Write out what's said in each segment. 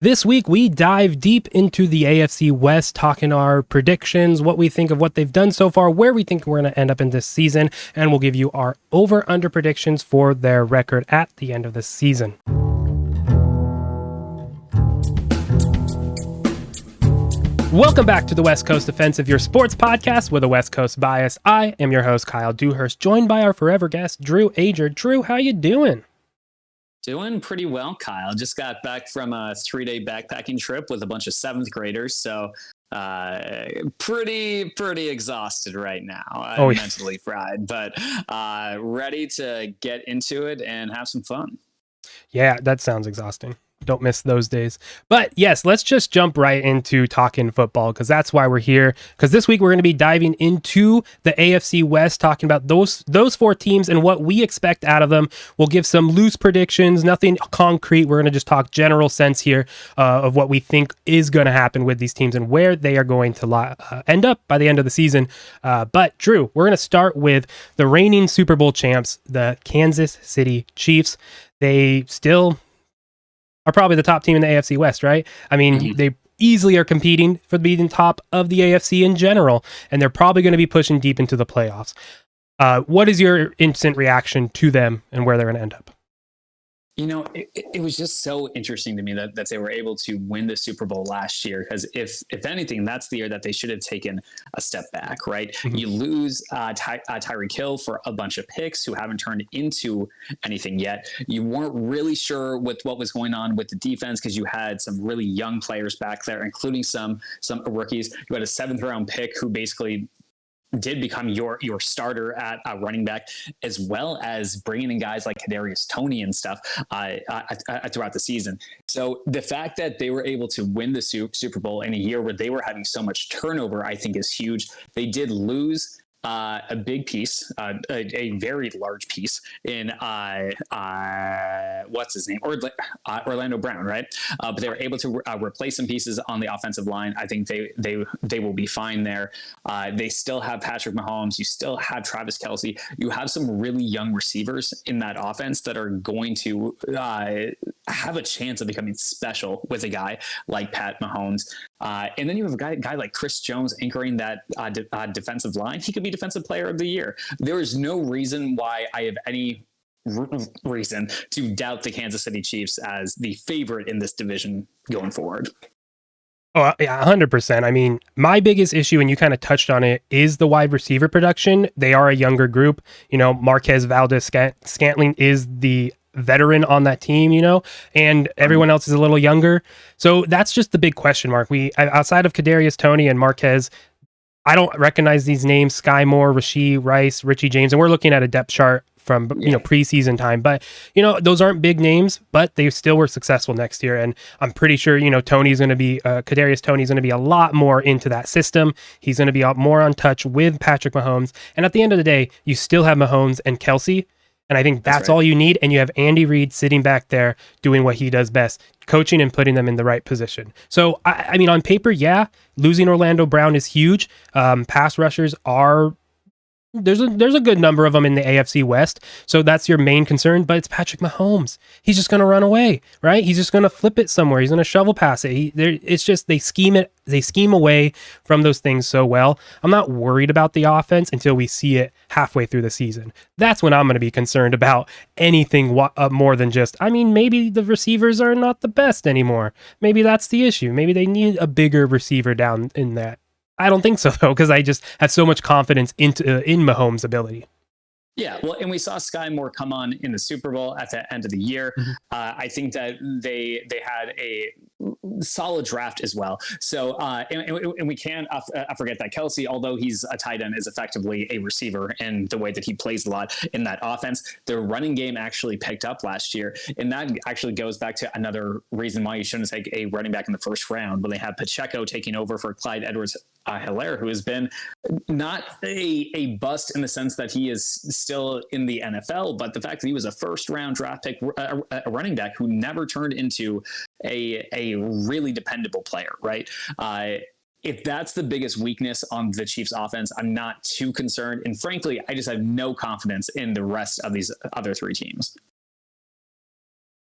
This week, we dive deep into the AFC West, talking our predictions, what we think of what they've done so far, where we think we're going to end up in this season, and we'll give you our over-under predictions for their record at the end of the season. Welcome back to the West Coast Offensive, your sports podcast with a West Coast bias. I am your host, Kyle Dewhurst, joined by our forever guest, Drew Ager. Drew, how you doing? Doing pretty well, Kyle. Just got back from a 3-day backpacking trip with a bunch of 7th graders. So pretty exhausted right now. I'm mentally fried, but ready to get into it and have some fun. Yeah, that sounds exhausting. Don't miss those days. But yes, let's just jump right into talking football, because that's why we're here. Because this week we're going to be diving into the AFC West, talking about those four teams and what we expect out of them. We'll give some loose predictions, nothing concrete. We're going to just talk general sense here of what we think is going to happen with these teams and where they are going to end up by the end of the season. But Drew, we're going to start with the reigning Super Bowl champs, the Kansas City Chiefs. They still are probably the top team in the AFC West, right? I mean, they easily are competing for being top of the AFC in general, and they're probably going to be pushing deep into the playoffs. What is your instant reaction to them and where they're going to end up? You know, it was just so interesting to me that they were able to win the Super Bowl last year, because if anything, that's the year that they should have taken a step back, right? Mm-hmm. You lose Tyreek Hill for a bunch of picks who haven't turned into anything yet. You weren't really sure with what was going on with the defense, because you had some really young players back there, including some rookies. You had a 7th round pick who basically did become your starter at running back, as well as bringing in guys like Kadarius Toney and stuff throughout the season. So the fact that they were able to win the Super Bowl in a year where they were having so much turnover, I think is huge. They did lose a big piece, a very large piece in what's his name, Orlando Brown, right? But they were able to replace some pieces on the offensive line. I think they will be fine there. They still have Patrick Mahomes. You still have Travis Kelce. You have some really young receivers in that offense that are going to have a chance of becoming special with a guy like Pat Mahomes. And then you have a guy like Chris Jones anchoring that defensive line. He could be Defensive Player of the Year. There is no reason why I have any reason to doubt the Kansas City Chiefs as the favorite in this division going forward. Oh, yeah, 100%. I mean, my biggest issue, and you kind of touched on it, is the wide receiver production. They are a younger group. You know, Marquez Valdes-Scantling is the veteran on that team, you know, and everyone else is a little younger. So that's just the big question mark. Outside of Kadarius Toney and Marquez, I don't recognize these names: Sky Moore, Rashee Rice, Richie James, and we're looking at a depth chart from preseason time. But those aren't big names, but they still were successful next year. And I'm pretty sure Tony's going to be Kadarius Toney's going to be a lot more into that system. He's going to be more on touch with Patrick Mahomes. And at the end of the day, you still have Mahomes and Kelce. And I think that's right. All you need. And you have Andy Reid sitting back there doing what he does best, coaching and putting them in the right position. So, I mean, on paper, yeah, losing Orlando Brown is huge. Pass rushers are... There's a good number of them in the AFC West, so that's your main concern, but it's Patrick Mahomes. He's just going to run away, right? He's just going to flip it somewhere. He's going to shovel pass it. It's just they scheme away from those things so well. I'm not worried about the offense until we see it halfway through the season. That's when I'm going to be concerned about anything more than just, I mean, maybe the receivers are not the best anymore. Maybe that's the issue. Maybe they need a bigger receiver down in that. I don't think so, though, because I just have so much confidence in Mahomes' ability. Yeah, well, and we saw Sky Moore come on in the Super Bowl at the end of the year. Mm-hmm. I think that they had a solid draft as well. So, and we can't forget that Kelce, although he's a tight end, is effectively a receiver in the way that he plays a lot in that offense. Their running game actually picked up last year, and that actually goes back to another reason why you shouldn't take a running back in the first round when they have Pacheco taking over for Clyde Edwards-Helaire, who has been not a bust in the sense that he is still in the NFL, but the fact that he was a first-round draft pick, a running back who never turned into a really dependable player, right? If that's the biggest weakness on the Chiefs offense, I'm not too concerned. And frankly, I just have no confidence in the rest of these other three teams.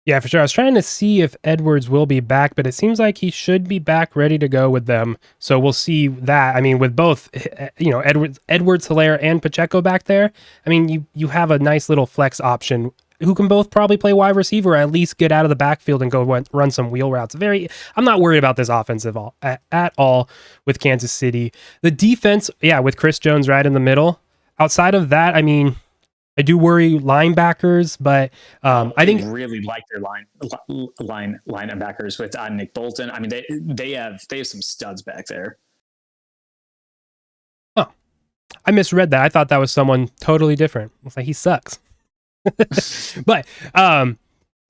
Yeah, for sure. I was trying to see if Edwards will be back, but it seems like he should be back ready to go with them. So we'll see that. I mean, with both, Edwards, Hilaire, and Pacheco back there, I mean, you have a nice little flex option who can both probably play wide receiver or at least get out of the backfield and go run some wheel routes. I'm not worried about this offensive at all with Kansas City. The defense, yeah, with Chris Jones right in the middle. Outside of that, I mean, I do worry linebackers, but I think really like their linebackers with Nick Bolton. I mean, they have some studs back there. oh, I misread that. I thought that was someone totally different. I was like, he sucks. But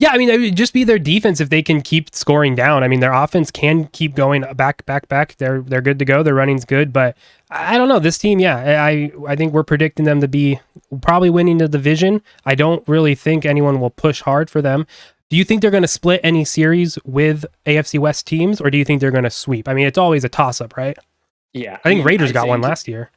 yeah, I mean, it would just be their defense if they can keep scoring down. I mean, their offense can keep going back. They're good to go. Their running's good, but I don't know. This team, yeah, I think we're predicting them to be probably winning the division. I don't really think anyone will push hard for them. Do you think they're going to split any series with AFC West teams, or do you think they're going to sweep? I mean, it's always a toss-up, right? Yeah. I think Raiders got one last year.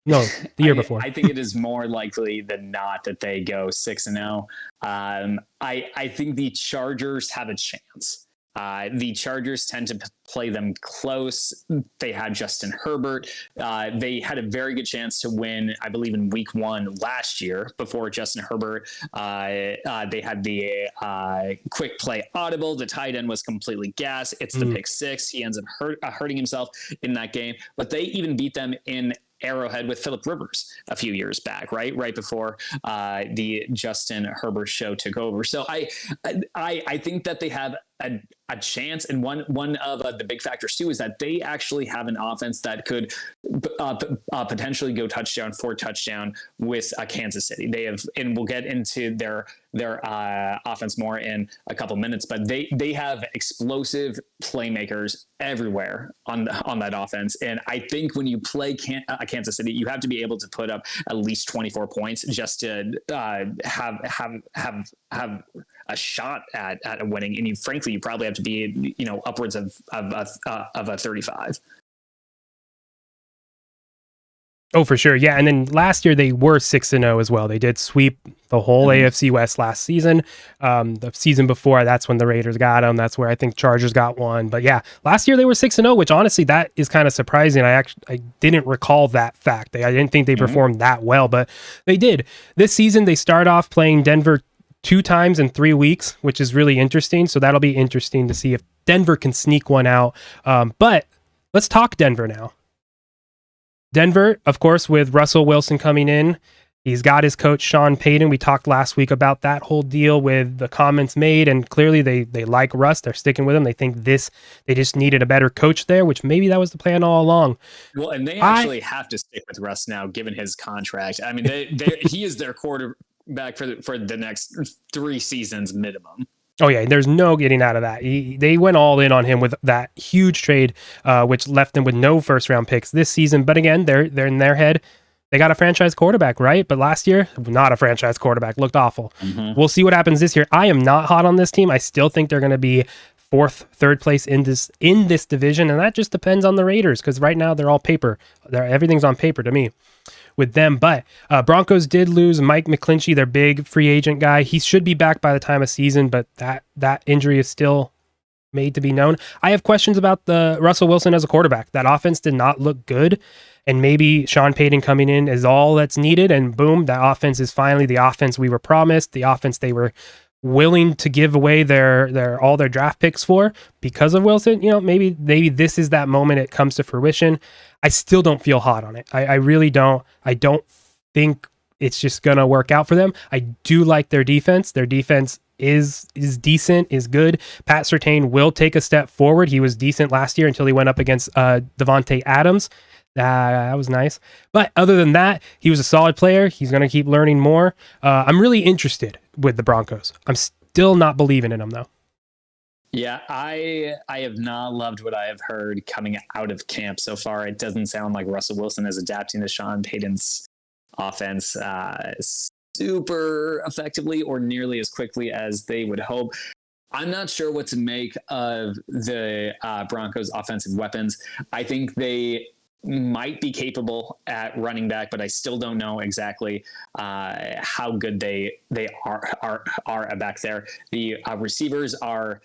No, the year before. I think it is more likely than not that they go 6-0. I think the Chargers have a chance. The Chargers tend to play them close. They had Justin Herbert. They had a very good chance to win, I believe, in week 1 last year before Justin Herbert. They had the quick play audible. The tight end was completely gassed. It's the pick 6. He ends up hurting himself in that game. But they even beat them in Arrowhead with Phillip Rivers a few years back, right before the Justin Herbert show took over. So I think that they have a chance, and one of the big factors too is that they actually have an offense that could potentially go touchdown for touchdown with Kansas City. They have, and we'll get into their offense more in a couple minutes, but they have explosive playmakers everywhere on that offense. And I think when you play Kansas City, you have to be able to put up at least 24 points just to have a shot at winning. And frankly, you probably have to be, upwards of a 35. Oh, for sure. Yeah. And then last year they were 6-0 as well. They did sweep the whole AFC West last season. The season before, that's when the Raiders got them. That's where I think Chargers got one. But yeah, last year they were 6-0, which honestly, that is kind of surprising. I didn't recall that fact. I didn't think they performed that well, but they did. This season, they start off playing Denver 2 times in 3 weeks, which is really interesting. So that'll be interesting to see if Denver can sneak one out. But let's talk Denver now. Denver, of course, with Russell Wilson coming in, he's got his coach, Sean Payton. We talked last week about that whole deal with the comments made, and clearly they like Russ. They're sticking with him. They think they just needed a better coach there, which maybe that was the plan all along. Well, and they actually have to stick with Russ now, given his contract. I mean, he is their quarterback for the next 3 seasons minimum. Oh, yeah, there's no getting out of that. They went all in on him with that huge trade, which left them with no first-round picks this season. But again, they're in their head. They got a franchise quarterback, right? But last year, not a franchise quarterback. Looked awful. We'll see what happens this year. I am not hot on this team. I still think they're going to be 4th, 3rd place in this division, and that just depends on the Raiders, because right now they're all paper. Everything's on paper to me with them. But Broncos did lose Mike McGlinchey, their big free agent guy. He should be back by the time of season, but that injury is still made to be known. I have questions about the Russell Wilson as a quarterback. That offense did not look good, and maybe Sean Payton coming in is all that's needed, and boom, that offense is finally the offense we were promised, the offense they were willing to give away all their draft picks for because of Wilson. Maybe this is that moment it comes to fruition. I still don't feel hot on it. I really don't. I don't think it's just gonna work out for them. I do like their defense. Their defense is decent, is good. Pat Surtain will take a step forward. He was decent last year until he went up against Devontae Adams. That was nice. But other than that, he was a solid player. He's going to keep learning more. I'm really interested with the Broncos. I'm still not believing in them, though. Yeah, I have not loved what I have heard coming out of camp so far. It doesn't sound like Russell Wilson is adapting to Sean Payton's offense super effectively or nearly as quickly as they would hope. I'm not sure what to make of the Broncos' offensive weapons. I think they might be capable at running back, but I still don't know exactly how good they are back there. The receivers are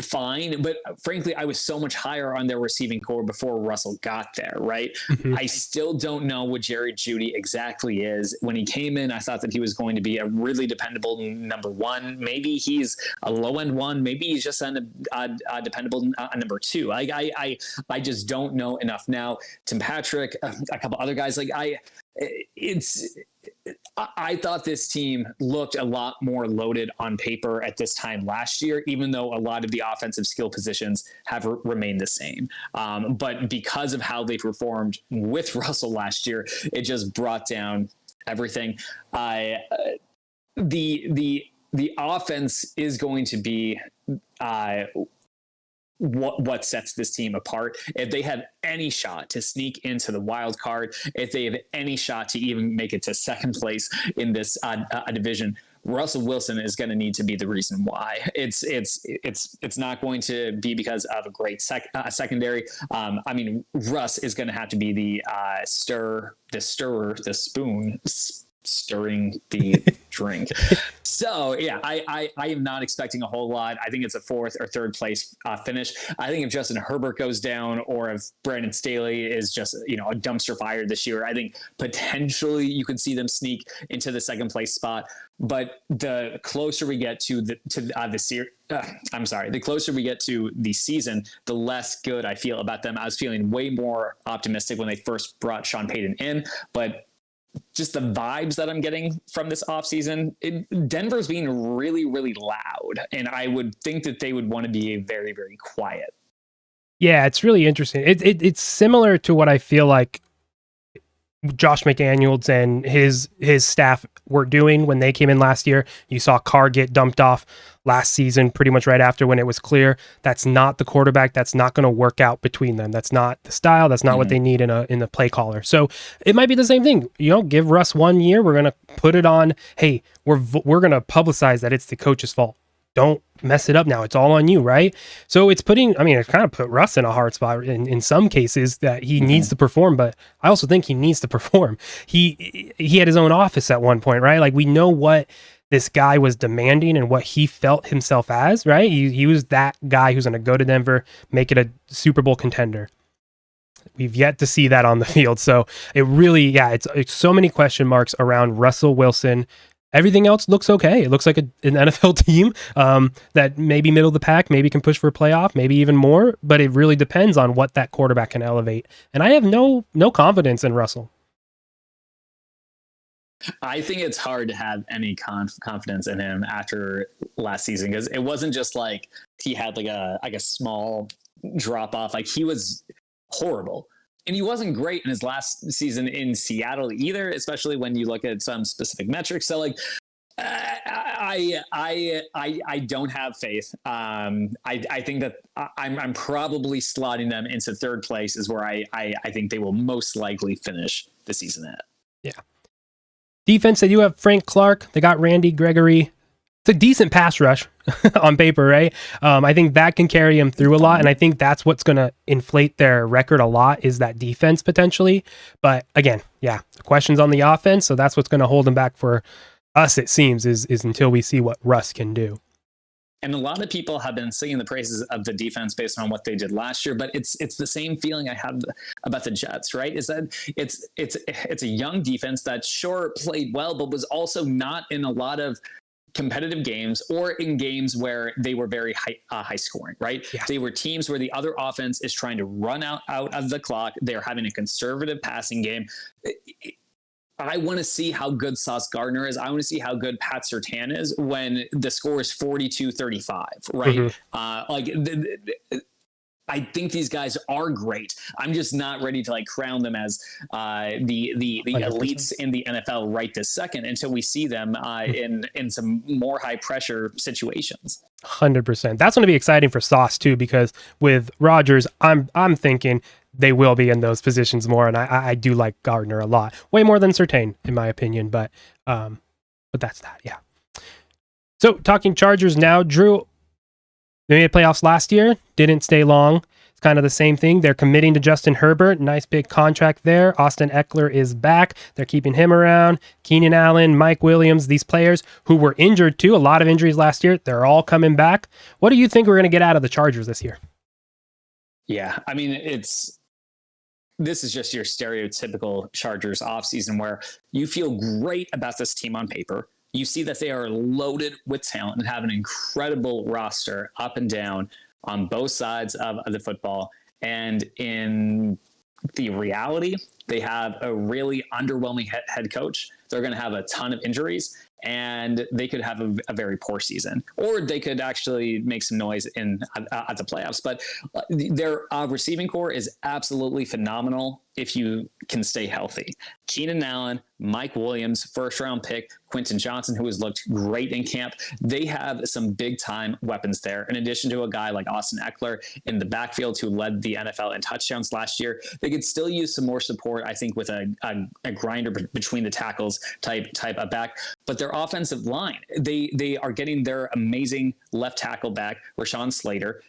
fine, but frankly, I was so much higher on their receiving core before Russell got there, right? Mhm. I still don't know what Jerry Jeudy exactly is. When he came in, I thought that he was going to be a really dependable number one. Maybe he's a low end one. Maybe he's just a dependable number two. I just don't know enough now. Tim Patrick, a couple other guys, I thought this team looked a lot more loaded on paper at this time last year, even though a lot of the offensive skill positions have remained the same. But because of how they performed with Russell last year, it just brought down everything. The offense is going to be what sets this team apart. If they have any shot to sneak into the wild card, if they have any shot to even make it to second place in this division, Russell Wilson is going to need to be the reason why. It's not going to be because of a great secondary. I mean, Russ is going to have to be the spoon stirring the drink. So yeah, I am not expecting a whole lot. I think it's a fourth or third place finish. I think if Justin Herbert goes down, or if Brandon Staley is just a dumpster fire this year, I think potentially you could see them sneak into the second place spot. But the closer we get to the closer we get to the season, the less good I feel about them. I was feeling way more optimistic when they first brought Sean Payton in, but just the vibes that I'm getting from this offseason, Denver's being really, really loud. And I would think that they would want to be very, very quiet. Yeah, it's really interesting. It's similar to what I feel like Josh McDaniels and his staff were doing when they came in last year. You saw Carr get dumped off last season pretty much right after, when it was clear that's not the quarterback. That's not going to work out between them. That's not the style. That's not what they need in a play caller. So it might be the same thing. Give Russ 1 year. We're going to put it on. Hey, we're going to publicize that it's the coach's fault. Don't mess it up now. It's all on you, right? So it's kind of put Russ in a hard spot in some cases, that he needs to perform, but I also think he needs to perform. He had his own office at one point, right? Like, we know what this guy was demanding and what he felt himself as, right? He was that guy who's going to go to Denver, make it a Super Bowl contender. We've yet to see that on the field. So it really, it's so many question marks around Russell Wilson. Everything else looks okay. It looks like an NFL team that maybe middle of the pack, maybe can push for a playoff, maybe even more, but it really depends on what that quarterback can elevate. And I have no confidence in Russell. I think it's hard to have any confidence in him after last season, because it wasn't just like he had like a small drop off. Like, he was horrible. And he wasn't great in his last season in Seattle either, especially when you look at some specific metrics. So, like, I don't have faith. I think that I'm probably slotting them into third place is where I think they will most likely finish the season at. Yeah. Defense, they do have Frank Clark. They got Randy Gregory. It's a decent pass rush on paper, right? I think that can carry him through a lot, and I think that's what's going to inflate their record a lot, is that defense potentially. But again, questions on the offense, so that's what's going to hold them back for us, it seems, is until we see what Russ can do. And a lot of people have been singing the praises of the defense based on what they did last year, but it's the same feeling I have about the Jets, right? Is that it's a young defense that sure played well, but was also not in a lot of competitive games, or in games where they were very high scoring, right? Yeah. They were teams where the other offense is trying to run out of the clock. They're having a conservative passing game. I want to see how good Sauce Gardner is. I want to see how good Pat Surtain is when the score is 42-35, right? Mm-hmm. I think these guys are great. I'm just not ready to crown them as the 100%. Elites in the NFL right this second until we see them in some more high pressure situations. 100%. That's going to be exciting for Sauce too, because with Rodgers, I'm thinking they will be in those positions more, and I do like Gardner a lot, way more than Surtain in my opinion. But that's that. Yeah. So talking Chargers now, Drew. They made playoffs last year, didn't stay long. It's kind of the same thing. They're committing to Justin Herbert. Nice big contract there. Austin Eckler is back. They're keeping him around. Keenan Allen, Mike Williams, these players who were injured too. A lot of injuries last year. They're all coming back. What do you think we're going to get out of the Chargers this year? Yeah, I mean, this is just your stereotypical Chargers offseason where you feel great about this team on paper. You see that they are loaded with talent and have an incredible roster up and down on both sides of the football. And in the reality, they have a really underwhelming head coach. They're going to have a ton of injuries, and they could have a very poor season, or they could actually make some noise at the playoffs. But their receiving core is absolutely phenomenal if you can stay healthy. Keenan Allen, Mike Williams, first-round pick, Quentin Johnson, who has looked great in camp. They have some big-time weapons there. In addition to a guy like Austin Eckler in the backfield who led the NFL in touchdowns last year, they could still use some more support, I think, with a grinder between the tackles type of back. But their offensive line, they are getting their amazing left tackle back, Rashawn Slater,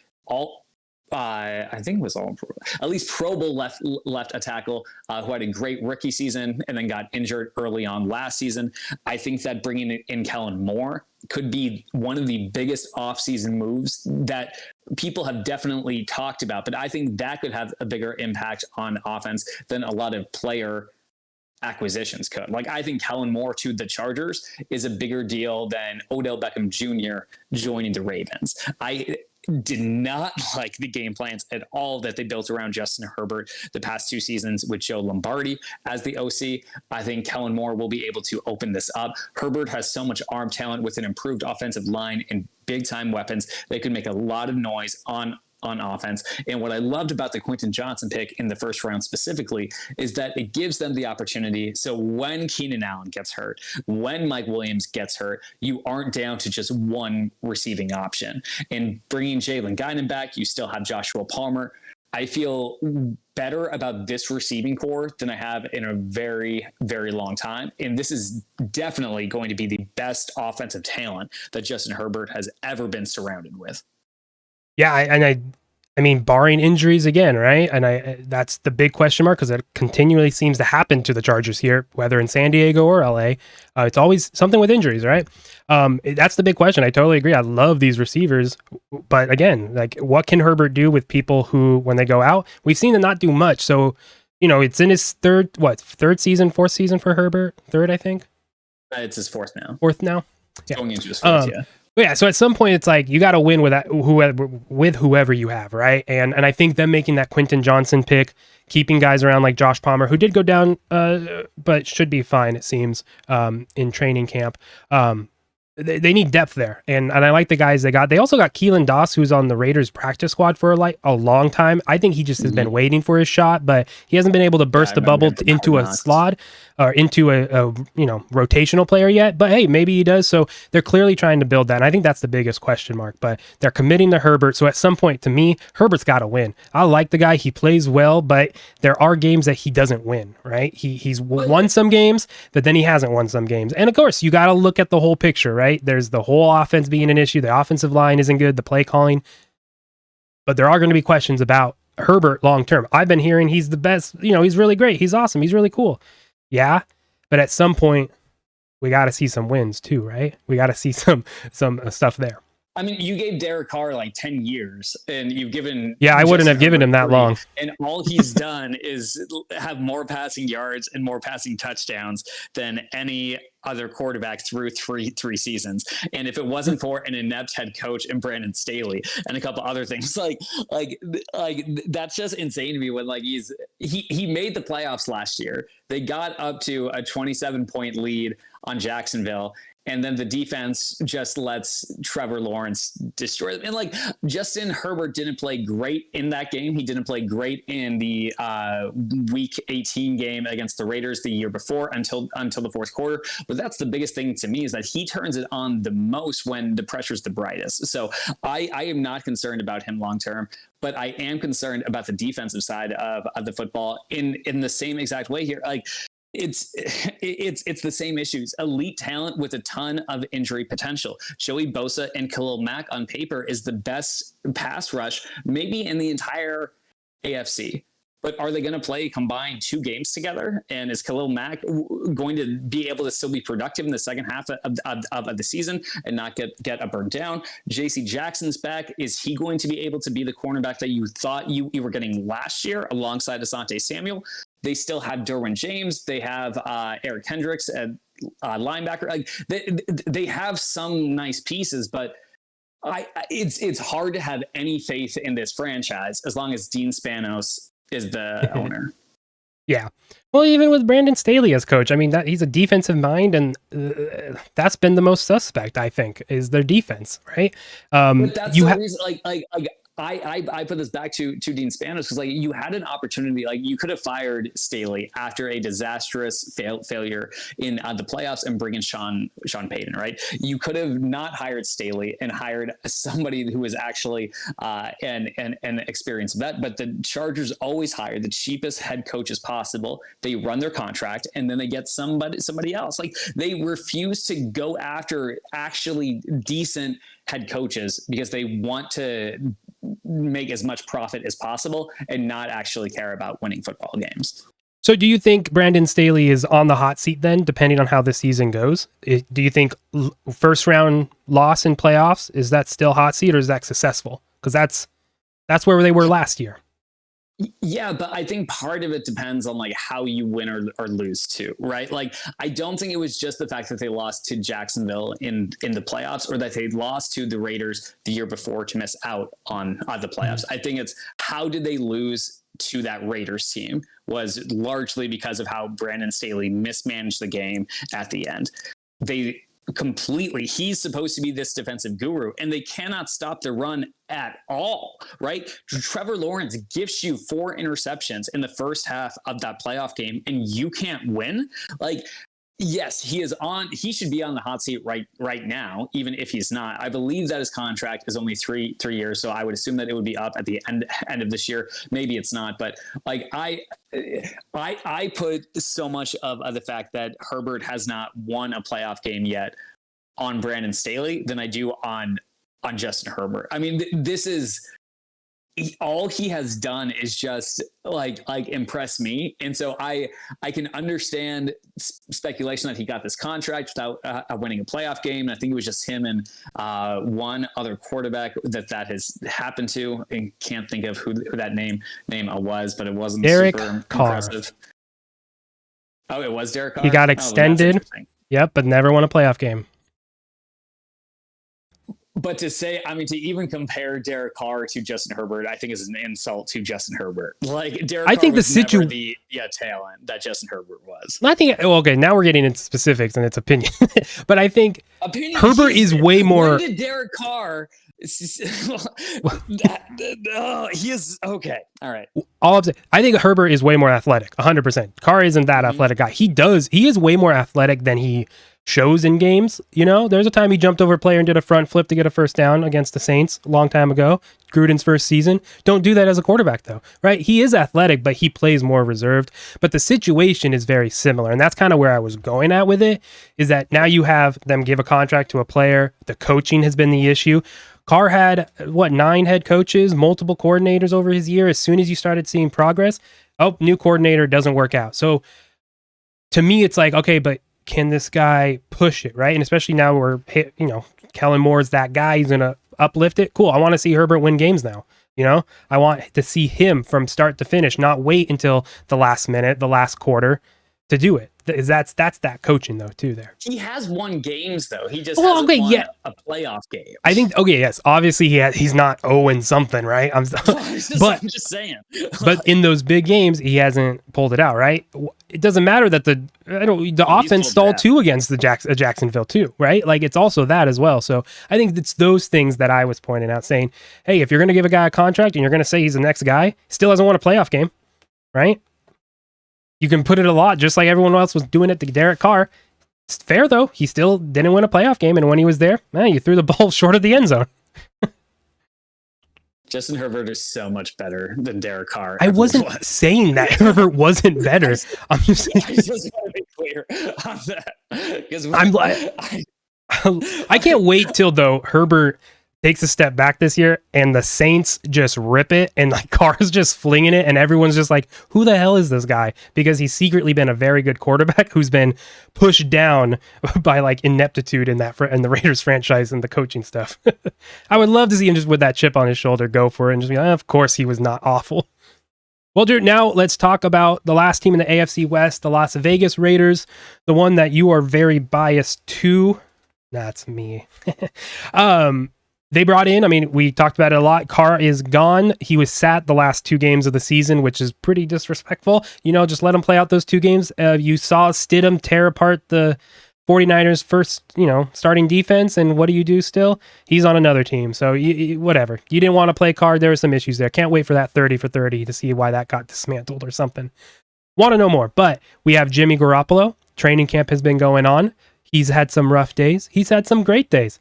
I think it was at least Pro Bowl left a tackle who had a great rookie season and then got injured early on last season. I think that bringing in Kellen Moore could be one of the biggest offseason moves that people have definitely talked about, but I think that could have a bigger impact on offense than a lot of player acquisitions could. Like, I think Kellen Moore to the Chargers is a bigger deal than Odell Beckham Jr. joining the Ravens. I did not like the game plans at all that they built around Justin Herbert the past 2 seasons with Joe Lombardi as the OC. I think Kellen Moore will be able to open this up. Herbert has so much arm talent with an improved offensive line and big time weapons. They could make a lot of noise on offense. And what I loved about the Quentin Johnson pick in the first round specifically is that it gives them the opportunity. So when Keenan Allen gets hurt, when Mike Williams gets hurt, you aren't down to just one receiving option. And bringing Jalen Guinan back, you still have Joshua Palmer. I feel better about this receiving core than I have in a very, very long time. And this is definitely going to be the best offensive talent that Justin Herbert has ever been surrounded with. Yeah, I mean, barring injuries again, right? And that's the big question mark because it continually seems to happen to the Chargers here, whether in San Diego or LA. It's always something with injuries, right? That's the big question. I totally agree. I love these receivers, but again, like, what can Herbert do with people who, when they go out, we've seen them not do much. So, it's in his fourth season for Herbert? Third, I think. It's his fourth now. Fourth now. Yeah. Going into his fourth, yeah. Yeah, so at some point it's like you got to win with whoever you have, right? And I think them making that Quentin Johnson pick, keeping guys around like Josh Palmer, who did go down, but should be fine, it seems, in training camp. They need depth there, and I like the guys they got. They also got Keelan Doss, who's on the Raiders practice squad for a long time. I think he just has been waiting for his shot, but he hasn't been able to burst the bubble into a slot or into a rotational player yet. But hey, maybe he does. So they're clearly trying to build that. And I think that's the biggest question mark. But they're committing to Herbert. So at some point, to me, Herbert's got to win. I like the guy. He plays well, but there are games that he doesn't win. Right? He's won some games, but then he hasn't won some games. And of course, you got to look at the whole picture, right? There's the whole offense being an issue. The offensive line isn't good. The play calling. But there are going to be questions about Herbert long term. I've been hearing he's the best. He's really great. He's awesome. He's really cool. Yeah. But at some point, we got to see some wins too, right? We got to see some stuff there. I mean, you gave Derek Carr like 10 years and you've given... Yeah, I wouldn't have given him that long. And all he's done is have more passing yards and more passing touchdowns than any other quarterback through three seasons. And if it wasn't for an inept head coach and Brandon Staley and a couple other things, like that's just insane to me when he made the playoffs last year. They got up to a 27-point lead on Jacksonville. And then the defense just lets Trevor Lawrence destroy them. And Justin Herbert didn't play great in that game. He didn't play great in the Week 18 game against the Raiders the year before until the fourth quarter. But that's the biggest thing to me is that he turns it on the most when the pressure's the brightest. So I am not concerned about him long term. But I am concerned about the defensive side of the football in the same exact way here. It's the same issues. Elite talent with a ton of injury potential. Joey Bosa and Khalil Mack on paper is the best pass rush maybe in the entire AFC. But are they going to play combined 2 games together? And is Khalil Mack going to be able to still be productive in the second half of the season and not get a burn down? JC Jackson's back. Is he going to be able to be the cornerback that you thought you were getting last year alongside Asante Samuel? They still have Derwin James. They have Eric Hendricks at linebacker. Like they have some nice pieces, but it's hard to have any faith in this franchise as long as Dean Spanos is the owner. Yeah. Well, even with Brandon Staley as coach, I mean, that he's a defensive mind, and that's been the most suspect, I think, is their defense, right? But that's the reason, I put this back to Dean Spanos because like you had an opportunity, like you could have fired Staley after a disastrous failure in the playoffs and bring in Sean Payton, right? You could have not hired Staley and hired somebody who was actually an experienced vet, but the Chargers always hire the cheapest head coaches possible. They run their contract and then they get somebody else. Like they refuse to go after actually decent head coaches because they want to make as much profit as possible and not actually care about winning football games. So do you think Brandon Staley is on the hot seat then, depending on how the season goes? Do you think first round loss in playoffs, is that still hot seat or is that successful? Because that's where they were last year. Yeah, but I think part of it depends on like how you win or lose too, right? Like I don't think it was just the fact that they lost to Jacksonville in the playoffs or that they lost to the Raiders the year before to miss out on the playoffs. I think it's how did they lose to that Raiders team was largely because of how Brandon Staley mismanaged the game at the end. He's supposed to be this defensive guru and they cannot stop the run at all, right? Trevor Lawrence gives you 4 interceptions in the first half of that playoff game and you can't win. Like, yes, he should be on the hot seat right now, even if he's not. I believe that his contract is only three years, so I would assume that it would be up at the end of this year. Maybe it's not, but like I put so much of the fact that Herbert has not won a playoff game yet on Brandon Staley than I do on Justin Herbert. I mean, this is all he has done is just like impress me. And so I can understand speculation that he got this contract without winning a playoff game. And I think it was just him and one other quarterback that has happened to. I can't think of who that name was, but it wasn't Derek super Carr. impressive. Oh, it was Derek Carr? He got extended. Yep, but never won a playoff game. But to even compare Derek Carr to Justin Herbert, I think is an insult to Justin Herbert. Like Derek Carr was never the talent that Justin Herbert was. I think, okay, now we're getting into specifics and it's opinion. But I think Herbert is way more. When did Derek Carr? He is okay. All right. I think Herbert is way more athletic. 100%. Carr isn't that athletic guy. He is way more athletic than he shows in games. You know, there's a time he jumped over a player and did a front flip to get a first down against the Saints a long time ago. Gruden's first season. Don't do that as a quarterback though, right? He is athletic, but he plays more reserved. But the situation is very similar. And that's kind of where I was going at with it, is that now you have them give a contract to a player. The coaching has been the issue. Carr had, 9 head coaches, multiple coordinators over his year. As soon as you started seeing progress, new coordinator doesn't work out. So to me, it's like, okay, but can this guy push it, right? And especially now we're, Kellen Moore's that guy. He's going to uplift it. Cool. I want to see Herbert win games now. I want to see him from start to finish, not wait until the last minute, the last quarter to do it. That's that coaching though too there. He has won games though. He just hasn't won a playoff game. I think yes, obviously he's not 0 something, right? I'm just saying. But in those big games, he hasn't pulled it out, right? It doesn't matter that the offense stalled too against the Jacksonville too, right? Like it's also that as well. So I think it's those things that I was pointing out, saying, hey, if you're going to give a guy a contract and you're going to say he's the next guy, still hasn't won a playoff game, right? You can put it a lot, just like everyone else was doing it to Derek Carr. It's fair, though. He still didn't win a playoff game, and when he was there, you threw the ball short of the end zone. Justin Herbert is so much better than Derek Carr. I wasn't saying that Herbert wasn't better. I just want to be clear on that. I can't wait till, though, Herbert takes a step back this year, and the Saints just rip it, and like Carr's just flinging it, and everyone's just like, who the hell is this guy? Because he's secretly been a very good quarterback who's been pushed down by like ineptitude in the Raiders franchise and the coaching stuff. I would love to see him just with that chip on his shoulder go for it and just be like, of course he was not awful. Well, Drew, now let's talk about the last team in the AFC West, the Las Vegas Raiders, the one that you are very biased to. That's me. They brought in, I mean, we talked about it a lot. Carr is gone. He was sat the last 2 games of the season, which is pretty disrespectful. Just let him play out those 2 games. You saw Stidham tear apart the 49ers first, starting defense. And what do you do still? He's on another team. So whatever. You didn't want to play Carr. There were some issues there. Can't wait for that 30 for 30 to see why that got dismantled or something. Want to know more. But we have Jimmy Garoppolo. Training camp has been going on. He's had some rough days. He's had some great days.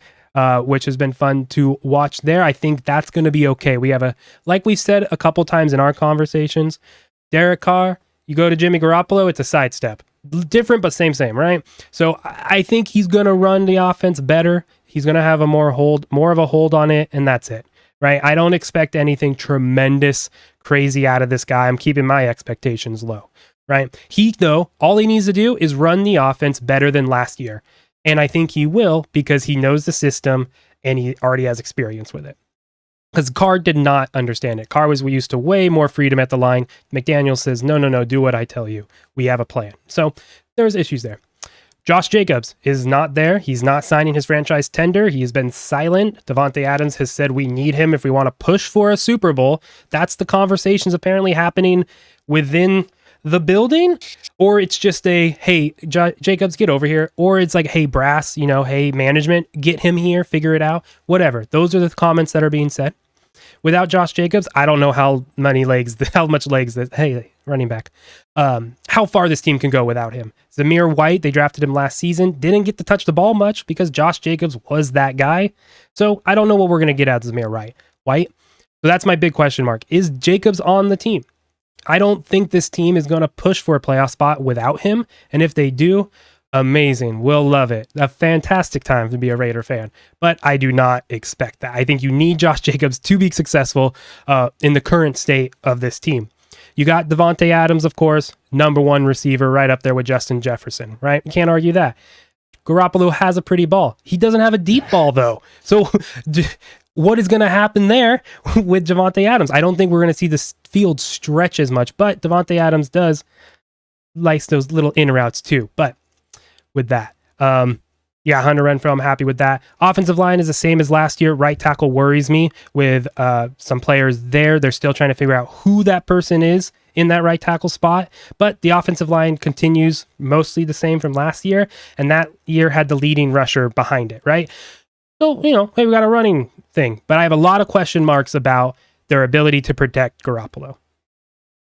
Which has been fun to watch there. I think that's going to be okay. We have like we said a couple times in our conversations, Derek Carr, you go to Jimmy Garoppolo, it's a sidestep. Different, but same, right? So I think he's going to run the offense better. He's going to have more of a hold on it, and that's it, right? I don't expect anything tremendous, crazy out of this guy. I'm keeping my expectations low, right? All he needs to do is run the offense better than last year. And I think he will because he knows the system and he already has experience with it. Because Carr did not understand it. Carr was used to way more freedom at the line. McDaniel says, no, do what I tell you. We have a plan. So there's issues there. Josh Jacobs is not there. He's not signing his franchise tender. He has been silent. Davante Adams has said we need him if we want to push for a Super Bowl. That's the conversations apparently happening within the building, or it's just hey, Jacobs, get over here, or it's like, hey, brass, hey, management, get him here, figure it out, whatever. Those are the comments that are being said. Without Josh Jacobs, I don't know how much legs that, hey, running back, how far this team can go without him. Zamir White, they drafted him last season, didn't get to touch the ball much because Josh Jacobs was that guy. So I don't know what we're going to get out of Zamir White. So that's my big question mark. Is Jacobs on the team? I don't think this team is going to push for a playoff spot without him. And if they do, amazing. We'll love it. A fantastic time to be a Raider fan. But I do not expect that. I think you need Josh Jacobs to be successful in the current state of this team. You got Davante Adams, of course, number 1 receiver right up there with Justin Jefferson, right? You can't argue that. Garoppolo has a pretty ball. He doesn't have a deep ball, though. So what is going to happen there with Davante Adams? I don't think we're going to see the field stretch as much, but Davante Adams likes those little in routes too. But with that, Hunter Renfrow, I'm happy with that. Offensive line is the same as last year. Right tackle worries me with some players there. They're still trying to figure out who that person is in that right tackle spot, but the offensive line continues mostly the same from last year, and that year had the leading rusher behind it, right? So, hey, we got a running thing, but I have a lot of question marks about their ability to protect Garoppolo.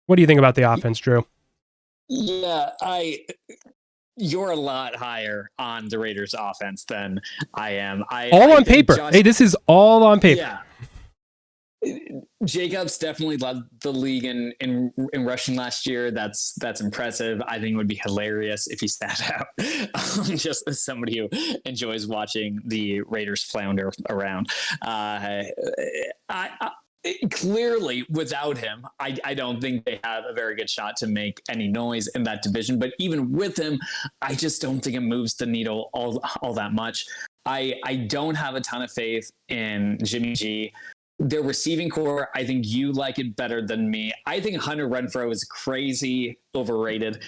What do you think about the offense, Drew? Yeah, you're a lot higher on the Raiders offense than I am. All on paper. Hey, this is all on paper. Yeah. Jacobs definitely led the league in rushing last year. That's impressive. I think it would be hilarious if he sat out. Just as somebody who enjoys watching the Raiders flounder around. Clearly, without him, I don't think they have a very good shot to make any noise in that division. But even with him, I just don't think it moves the needle all that much. I don't have a ton of faith in Jimmy G. Their receiving core, I think you like it better than me. I think Hunter Renfrow is crazy overrated.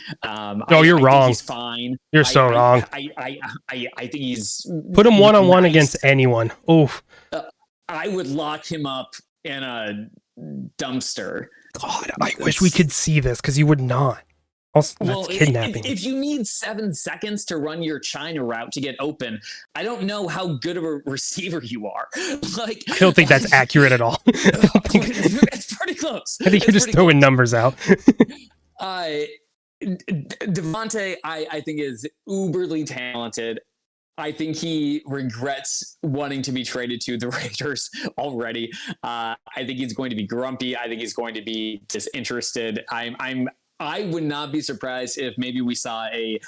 You're wrong. He's fine. You're so wrong. I think he's put him one-on-one against anyone. Oof. I would lock him up in a dumpster. God, I wish we could see this because you would not. Also, that's kidnapping. If you need 7 seconds to run your China route to get open, I don't know how good of a receiver you are. I don't think that's accurate at all. It's pretty close. I think you're just throwing numbers out. Devontae, I think, is uberly talented. I think he regrets wanting to be traded to the Raiders already. I think he's going to be grumpy. I think he's going to be disinterested. I'm I would not be surprised if maybe we saw a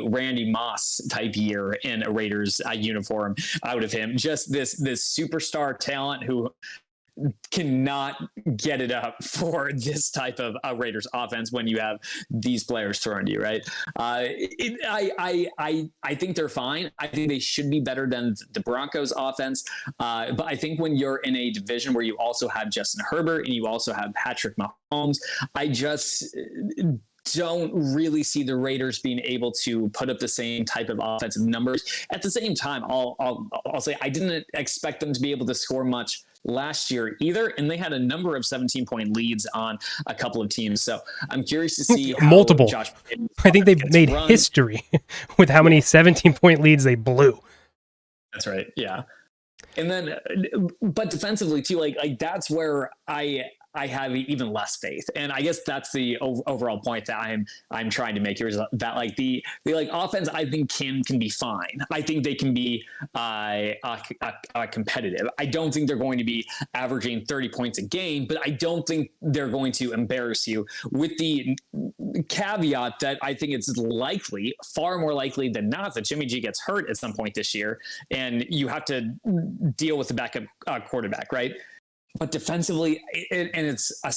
Randy Moss type year in a Raiders uniform out of him. Just this superstar talent who cannot get it up for this type of Raiders offense when you have these players thrown to you, right? I think they're fine. I think they should be better than the Broncos offense. But I think when you're in a division where you also have Justin Herbert and you also have Patrick Mahomes, I just don't really see the Raiders being able to put up the same type of offensive numbers. At the same time, I'll say I didn't expect them to be able to score much last year either, and they had a number of 17-point leads on a couple of teams. So I'm curious to see how multiple. Josh I think they've made history with how many 17-point leads they blew. That's right. Yeah. And then, but defensively too, like that's where I have even less faith, and I guess that's the overall point that I'm trying to make here, is that like the like offense I think can be fine. I think they can be competitive. I don't think they're going to be averaging 30 points a game, but I don't think they're going to embarrass you, with the caveat that I think it's likely, far more likely than not, that Jimmy G gets hurt at some point this year, and you have to deal with the backup quarterback, right? But defensively, and it's a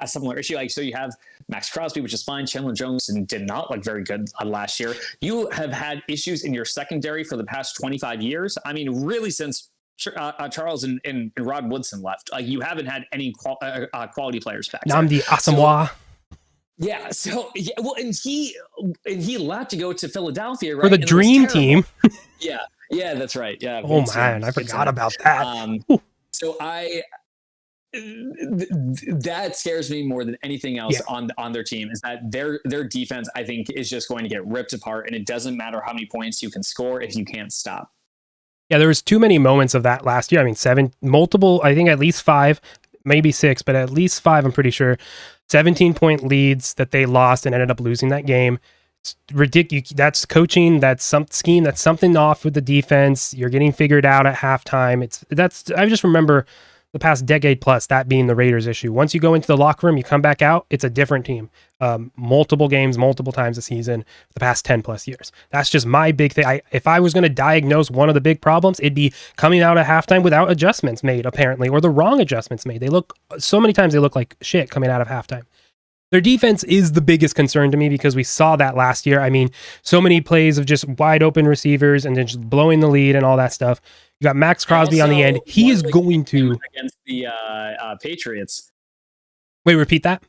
similar issue. Like, so you have Max Crosby, which is fine. Chandler Jones did not look very good last year. You have had issues in your secondary for the past 25 years. I mean, really, since Charles and Rod Woodson left, you haven't had any quality players back. Nnamdi Asamoah. Yeah. So yeah, well, and he left to go to Philadelphia, right? For the dream team. Yeah. Yeah, that's right. Yeah. Oh man, I forgot about that. So that scares me more than anything else on their team, is that their defense, I think, is just going to get ripped apart, and it doesn't matter how many points you can score if you can't stop. Yeah, there was too many moments of that last year. I mean, multiple, I think at least 5, maybe 6, but at least 5, I'm pretty sure. 17-point leads that they lost and ended up losing that game. It's ridiculous. That's coaching. That's some scheme. That's something off with the defense. You're getting figured out at halftime. I just remember the past decade plus that being the Raiders' issue. Once you go into the locker room, you come back out, it's a different team. Multiple games, multiple times a season, the past 10 plus years. That's just my big thing. If I was going to diagnose one of the big problems, it'd be coming out at halftime without adjustments made, apparently, or the wrong adjustments made. So many times they look like shit coming out of halftime. Their defense is the biggest concern to me, because we saw that last year. I mean, so many plays of just wide open receivers and then just blowing the lead and all that stuff. You got Max Crosby on the end. He is going to against the Patriots. Wait, repeat that.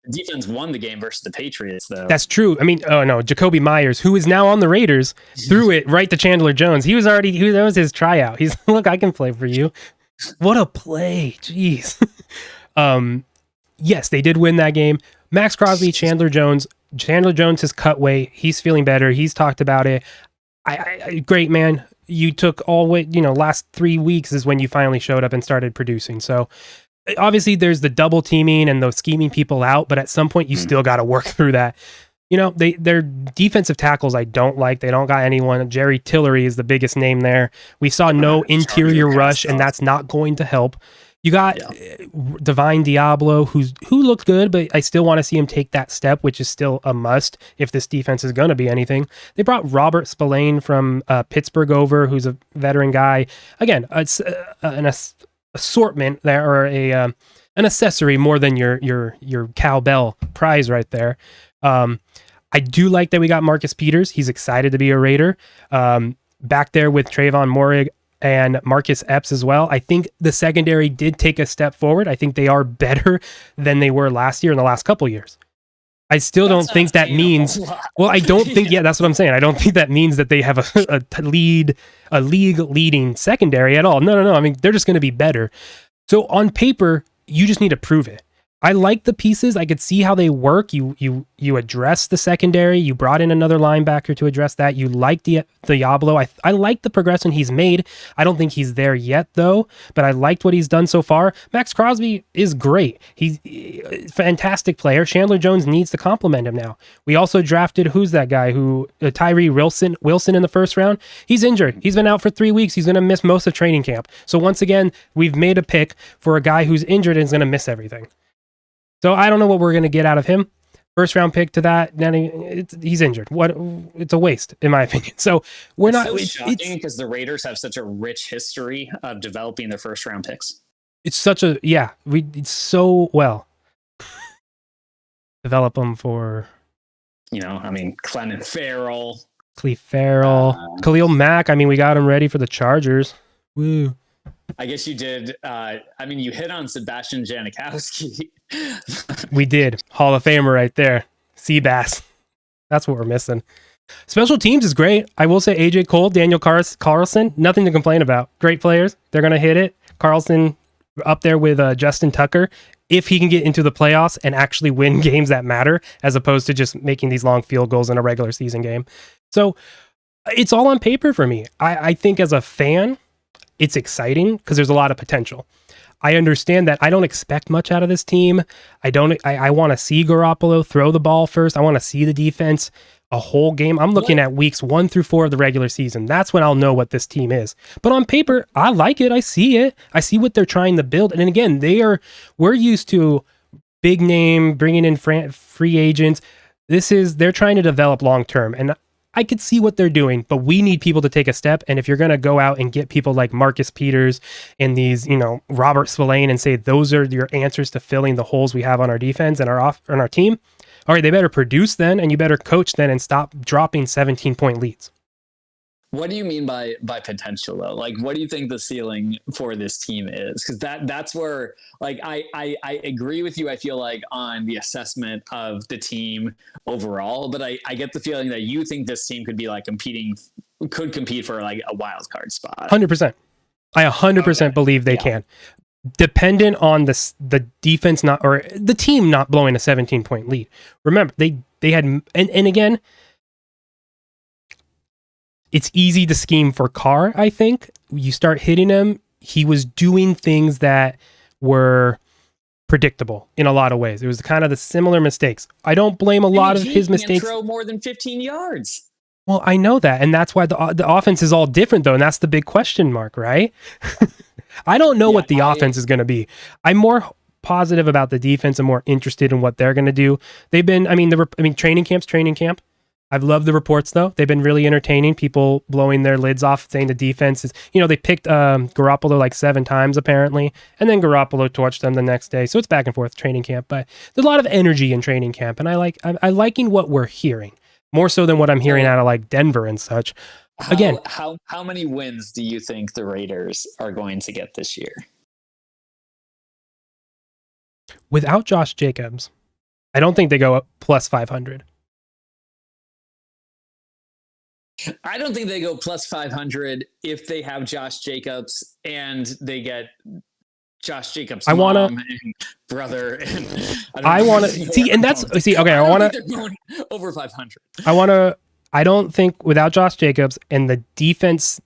The defense won the game versus the Patriots, though. That's true. I mean, oh no, Jacoby Myers, who is now on the Raiders, threw it right to Chandler Jones. That was his tryout. He's, look, I can play for you. What a play. Jeez. Yes, they did win that game. Max Crosby, Chandler Jones. Chandler Jones has cut weight. He's feeling better. He's talked about it. Great, man. You took last 3 weeks is when you finally showed up and started producing. So obviously there's the double teaming and the scheming people out, but at some point you still got to work through that. Their defensive tackles I don't like. They don't got anyone. Jerry Tillery is the biggest name there. We saw no interior rush, and that's not going to help. You got Divine Diablo, who looked good, but I still want to see him take that step, which is still a must if this defense is going to be anything. They brought Robert Spillane from Pittsburgh over, who's a veteran guy. Again, it's an assortment there, or an accessory more than your cowbell prize right there. I do like that we got Marcus Peters. He's excited to be a Raider. Back there with Trayvon Moehrig and Marcus Epps as well. I think the secondary did take a step forward. I think they are better than they were last year in the last couple years. I still don't think that means, well, I don't think, that's what I'm saying. I don't think that means that they have a league leading secondary at all. No. I mean, they're just going to be better. So on paper, you just need to prove it. I like the pieces. I could see how they work. You address the secondary. You brought in another linebacker to address that. You like Diablo. I like the progression he's made. I don't think he's there yet, though, but I liked what he's done so far. Max Crosby is great. He's a fantastic player. Chandler Jones needs to compliment him now. We also drafted, who's that guy? Tyree Wilson in the first round. He's injured. He's been out for 3 weeks. He's going to miss most of training camp. So once again, we've made a pick for a guy who's injured and is going to miss everything. So I don't know what we're going to get out of him. First round pick to that, then he's injured. It's a waste, in my opinion. So we're It's not. so shocking because the Raiders have such a rich history of developing their first round picks. It's such a it's so well develop them for. I mean, Clelin Ferrell, Khalil Mack. I mean, we got him ready for the Chargers. Woo. I guess you did. You hit on Sebastian Janikowski. We did. Hall of Famer right there. Seabass. That's what we're missing. Special teams is great. I will say AJ Cole, Daniel Carlson, nothing to complain about. Great players. They're going to hit it. Carlson up there with Justin Tucker. If he can get into the playoffs and actually win games that matter, as opposed to just making these long field goals in a regular season game. So it's all on paper for me. I think as a fan, it's exciting because there's a lot of potential. I understand that I don't expect much out of this team. I want to see Garoppolo throw the ball first. I want to see the defense a whole game. I'm looking at weeks 1 through 4 of the regular season. That's when I'll know what this team is. But on paper, I like it. I see it. I see what they're trying to build. And again, we're used to big name, bringing in free agents. They're trying to develop long term. And I could see what they're doing, but we need people to take a step. And if you're going to go out and get people like Marcus Peters and these, Robert Spillane and say those are your answers to filling the holes we have on our defense and our team, all right, they better produce then, and you better coach then, and stop dropping 17-point leads. What do you mean by potential though? Like, what do you think the ceiling for this team is? Because that's where, like, I agree with you. I feel like on the assessment of the team overall, but I get the feeling that you think this team could be like could compete for like a wild card spot. 100%. I 100% believe they can. Dependent on the defense or the team not blowing a 17-point lead. Remember, they had and again. It's easy to scheme for Carr, I think. You start hitting him, he was doing things that were predictable in a lot of ways. It was kind of the similar mistakes. I don't blame a lot of his mistakes. Throw more than 15 yards. Well, I know that, and that's why the offense is all different, though, and that's the big question mark, right? I don't know what the offense is going to be. I'm more positive about the defense and more interested in what they're going to do. They've been, training camp. I've loved the reports, though. They've been really entertaining. People blowing their lids off, saying the defense is, they picked Garoppolo like 7 times, apparently, and then Garoppolo torched them the next day. So it's back and forth training camp, but there's a lot of energy in training camp, and I'm liking what we're hearing, more so than what I'm hearing out of like Denver and such. Again, how many wins do you think the Raiders are going to get this year? Without Josh Jacobs, I don't think they go up plus 500. I don't think they go plus 500 if they have Josh Jacobs and they get Josh Jacobs' mom and brother. I want to see, and that's okay. I want to over 500. I don't think without Josh Jacobs and the defense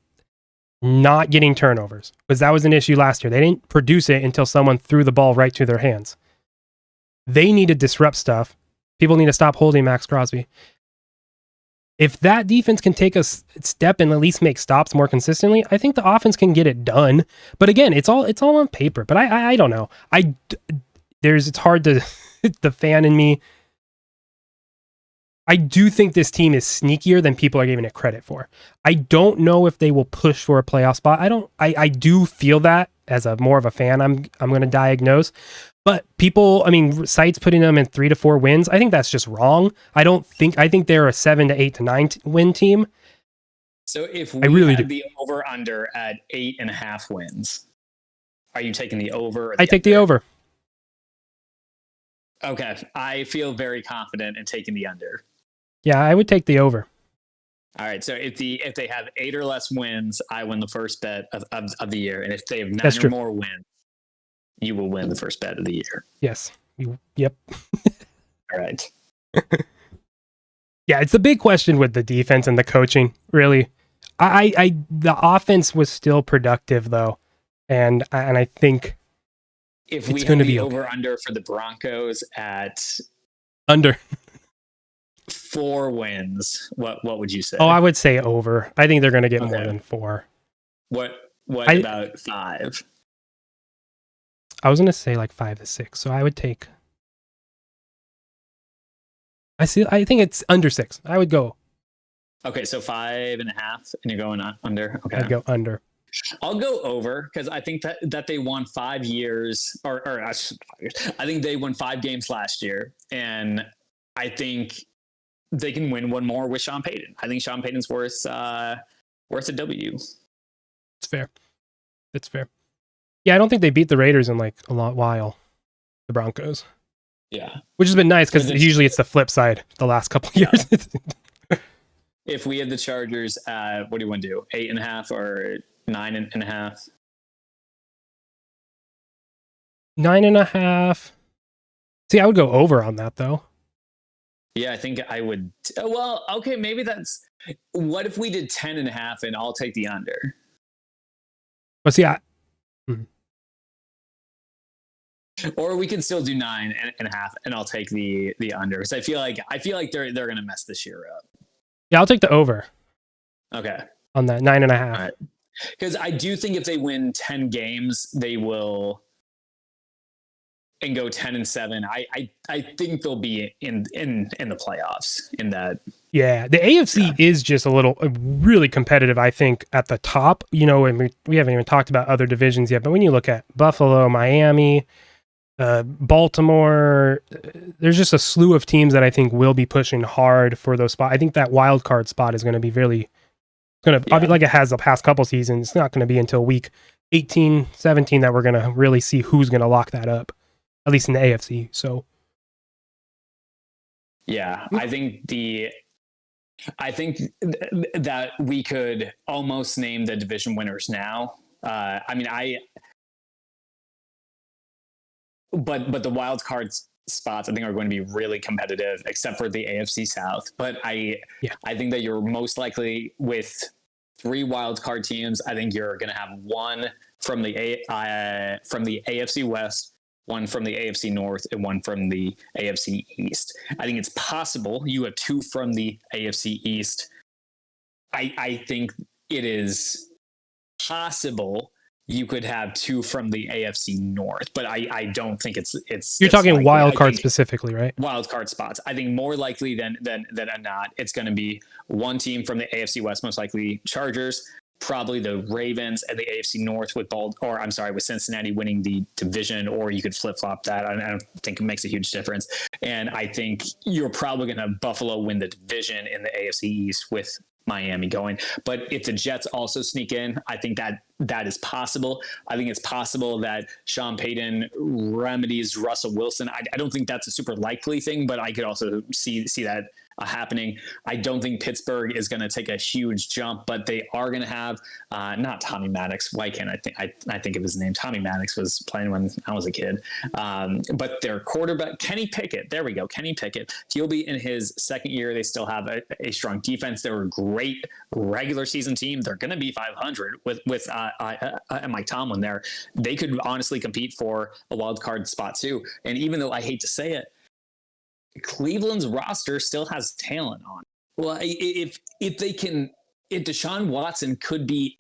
not getting turnovers, because that was an issue last year. They didn't produce it until someone threw the ball right to their hands. They need to disrupt stuff. People need to stop holding Max Crosby. If that defense can take a step and at least make stops more consistently, I think the offense can get it done. But again, it's all on paper. But I don't know. It's hard to the fan in me. I do think this team is sneakier than people are giving it credit for. I don't know if they will push for a playoff spot. I do feel that as more of a fan. I'm going to diagnose. But sites putting them in 3 to 4 wins, I think that's just wrong. I think they're a 7 to 8 to 9 win team. So if we had the over under at 8.5 wins, are you taking the over? I take the over. Okay. I feel very confident in taking the under. Yeah, I would take the over. All right. So if they have 8 or less wins, I win the first bet of the year. And if they have 9 or more wins, you will win the first bet of the year. Yes. Yep. All right. Yeah, it's the big question with the defense and the coaching, really. The offense was still productive, though. And I think if we have the over-under for the Broncos at under 4 wins, what would you say? Oh, I would say over. I think they're going to get more than 4. What about 5? I was going to say like 5 to 6. So I would take I think it's under 6. I would go. Okay, so 5.5, and you're going under. Okay, I'd go under. I'll go over because I think that they won 5 years, I think they won 5 games last year, and I think they can win one more with Sean Payton. I think Sean Payton's worth a W. It's fair. It's fair. Yeah, I don't think they beat the Raiders in like a while. The Broncos. Yeah, which has been nice because usually it's the flip side the last couple years. If we had the Chargers at, what do you want to do? 8.5 or 9.5? 9.5. See, I would go over on that though. Yeah, I think I would. Well, okay, maybe that's. What if we did 10.5 and I'll take the under? But see, or we can still do 9.5 and I'll take the under because I feel like they're gonna mess this year up. Yeah, I'll take the over. Okay. On that 9.5. All right. Because I do think if they win 10 games, they will and go 10-7. I think they'll be in the playoffs in that. Yeah, the AFC is just really competitive, I think, at the top. You know, and we haven't even talked about other divisions yet, but when you look at Buffalo, Miami, Baltimore, there's just a slew of teams that I think will be pushing hard for those spots. I think that wild card spot is going to be really like it has the past couple seasons. It's not going to be until week 18, 17 that we're going to really see who's going to lock that up, at least in the AFC. So, yeah, I think that we could almost name the division winners now. But the wild card spots I think are going to be really competitive, except for the AFC South. But I think that you're most likely with 3 wild card teams. I think you're going to have one from the AFC West, one from the AFC North, and one from the AFC East. I think it's possible you have 2 from the AFC East. I think it is possible you could have 2 from the AFC North, but I don't think it's. You're talking wild card specifically, right? Wild card spots. I think more likely than not, it's going to be one team from the AFC West, most likely Chargers, probably the Ravens, and the AFC North with Cincinnati winning the division, or you could flip flop that. I don't think it makes a huge difference. And I think you're probably going to have Buffalo win the division in the AFC East with Miami going. But if the Jets also sneak in, I think that is possible. I think it's possible that Sean Payton remedies Russell Wilson. I don't think that's a super likely thing, but I could also see that happening. I don't think Pittsburgh is going to take a huge jump, but they are going to have not Tommy Maddox. Why can't I think of his name? Tommy Maddox was playing when I was a kid. But their quarterback, Kenny Pickett. There we go, Kenny Pickett. He'll be in his second year. They still have a strong defense. They're a great regular season team. They're going to be 500 with Mike Tomlin there. They could honestly compete for a wild card spot too. And even though I hate to say it, Cleveland's roster still has talent on. Well, if Deshaun Watson could be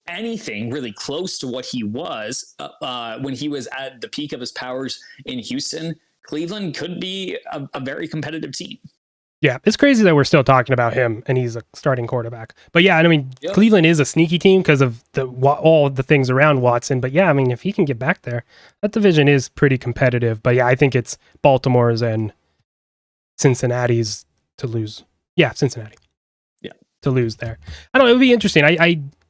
anything really close to what he was when he was at the peak of his powers in Houston, Cleveland could be a very competitive team. Yeah, it's crazy that we're still talking about him and he's a starting quarterback. But yeah, I mean, yep. Cleveland is a sneaky team because of all the things around Watson. But yeah, I mean, if he can get back there, that division is pretty competitive. But yeah, I think it's Baltimore's and Cincinnati's to lose. Yeah, Cincinnati. Yeah, to lose there. I don't know. It would be interesting.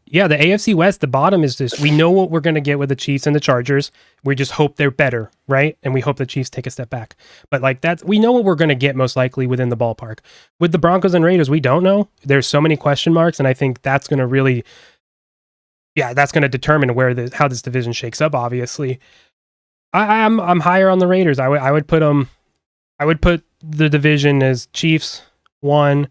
Yeah, the AFC West, the bottom is just, we know what we're going to get with the Chiefs and the Chargers. We just hope they're better, right? And we hope the Chiefs take a step back. But like we know what we're going to get most likely within the ballpark. With the Broncos and Raiders, we don't know. There's so many question marks, and I think that's going to really, that's going to determine how this division shakes up. Obviously, I'm higher on the Raiders. I would put them. I would put the division as Chiefs 1.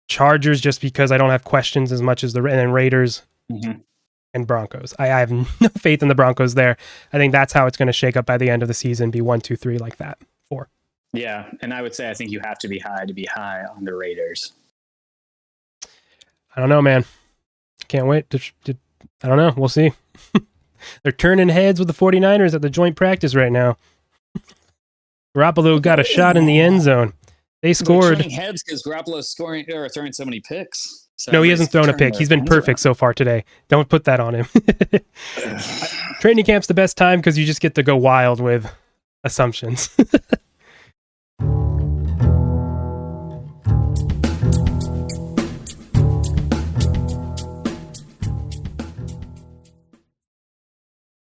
Chargers, just because I don't have questions as much as and then Raiders and Broncos. I have no faith in the Broncos there. I think that's how it's going to shake up by the end of the season, be 1, 2, 3 like that. 4. Yeah, and I would say I think you have to be high on the Raiders. I don't know, man. Can't wait. I don't know. We'll see. They're turning heads with the 49ers at the joint practice right now. Garoppolo got a shot in the end zone. They scored. Turning heads because Garoppolo's scoring or throwing so many picks. So No, he hasn't thrown a pick. He's been perfect so far today. Don't put that on him. Training camp's the best time because you just get to go wild with assumptions.